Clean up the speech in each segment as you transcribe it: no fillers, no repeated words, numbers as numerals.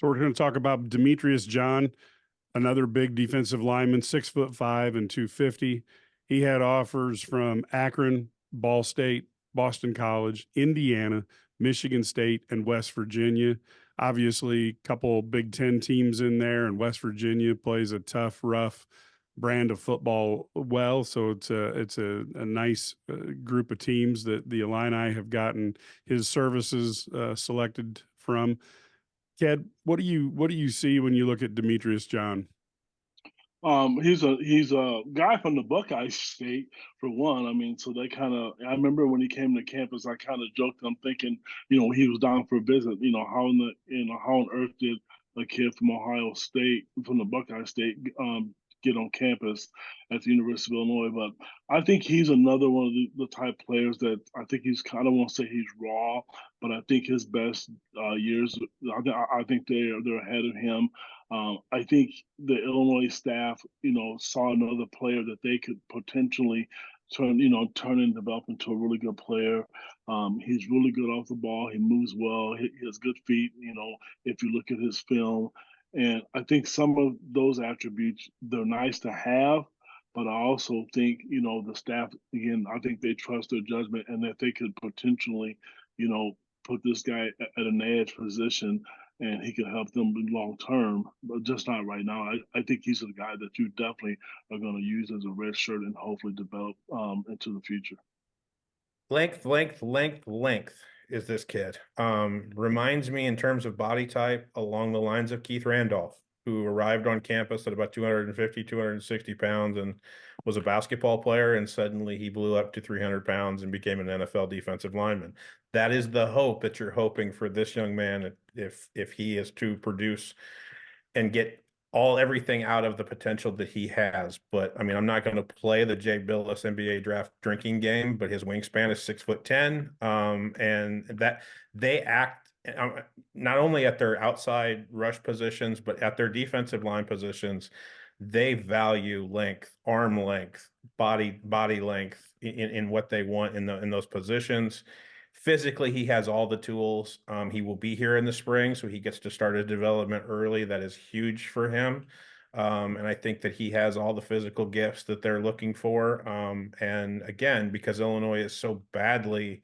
So we're going to talk about Demetrius John, another big defensive lineman, 6'5" and 250. He had offers from Akron, Ball State, Boston College, Indiana, Michigan State, and West Virginia. Obviously, a couple Big Ten teams in there, and West Virginia plays a tough, rough brand of football well. So it's a nice group of teams that the Illini have gotten his services selected from. Ked, what do you see when you look at Demetrius John? He's a guy from the Buckeye State for one. I mean, so they kind of. I remember when he came to campus, I kind of joked. I'm thinking, he was down for a visit. How on earth did a kid from Ohio State, from the Buckeye State, get on campus at the University of Illinois? But I think he's another one of the type players that I think he's kind of won't say he's raw, but I think his best years. I think they're ahead of him. I think the Illinois staff, saw another player that they could potentially turn and develop into a really good player. He's really good off the ball. He moves well. He has good feet. If you look at his film, and I think some of those attributes they're nice to have, but I also think the staff again. I think they trust their judgment and that they could potentially, put this guy at an edge position and he could help them long term, but just not right now. I think he's a guy that you definitely are going to use as a red shirt and hopefully develop into the future. Length is this kid. Reminds me in terms of body type along the lines of Keith Randolph, who arrived on campus at about 250, 260 pounds and was a basketball player. And suddenly he blew up to 300 pounds and became an NFL defensive lineman. That is the hope that you're hoping for this young man if he is to produce and get everything out of the potential that he has. But I mean, I'm not going to play the Jay Billis NBA draft drinking game, but his wingspan is 6'10", and that they act not only at their outside rush positions, but at their defensive line positions. They value length, arm length, body length in what they want in those positions. Physically, he has all the tools. He will be here in the spring, so he gets to start his development early. That is huge for him. And I think that he has all the physical gifts that they're looking for. And again, because Illinois is so badly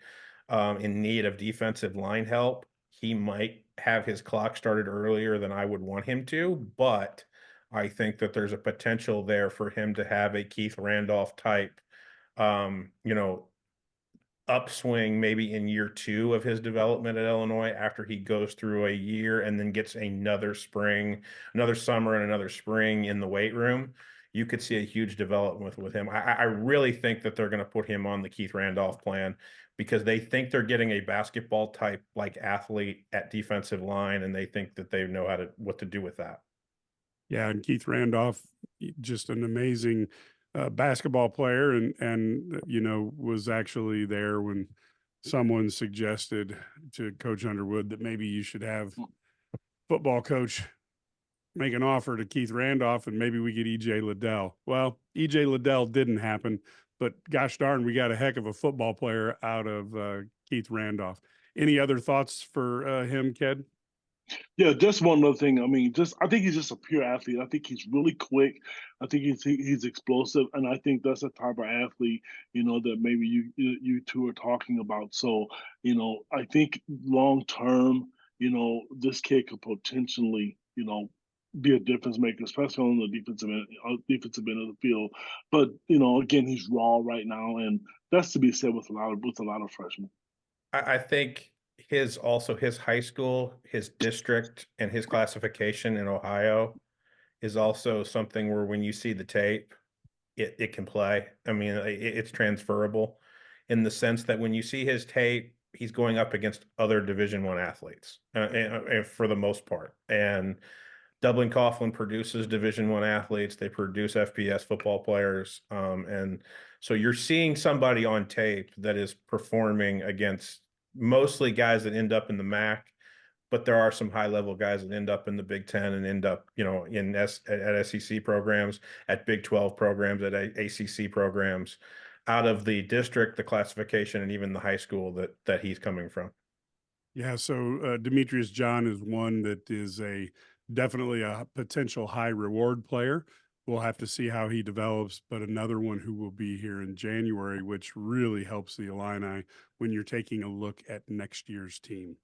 in need of defensive line help, he might have his clock started earlier than I would want him to. But I think that there's a potential there for him to have a Keith Randolph type, um, you know, upswing maybe in year two of his development at Illinois after he goes through a year and then gets another spring, another summer, and another spring in the weight room. You could see a huge development with him. I really think that they're going to put him on the Keith Randolph plan because they think they're getting a basketball type like athlete at defensive line, and they think that they know what to do with that. Yeah, and Keith Randolph, just an amazing basketball player, and was actually there when someone suggested to Coach Underwood that maybe you should have football coach make an offer to Keith Randolph and maybe we get EJ Liddell. Well, EJ Liddell didn't happen, but gosh darn, we got a heck of a football player out of Keith Randolph. Any other thoughts for him, Ked? Yeah, just one other thing. I mean, just I think he's just a pure athlete. I think he's really quick. I think he's explosive, and I think that's the type of athlete that maybe you two are talking about. So I think long term, this kid could potentially be a difference maker, especially on the defensive end of the field. But again, he's raw right now, and that's to be said with a lot of freshmen. I think his high school, his district, and his classification in Ohio is also something where when you see the tape, it can play. I mean, it's transferable in the sense that when you see his tape, he's going up against other Division I athletes and for the most part. And Dublin Coughlin produces Division I athletes. They produce FBS football players. And so you're seeing somebody on tape that is performing against mostly guys that end up in the MAC, but there are some high level guys that end up in the Big Ten and end up, at SEC programs, at Big 12 programs, at ACC programs, out of the district, the classification, and even the high school that he's coming from. Yeah, so Demetrius John is one that is definitely a potential high reward player. We'll have to see how he develops, but another one who will be here in January, which really helps the Illini when you're taking a look at next year's team.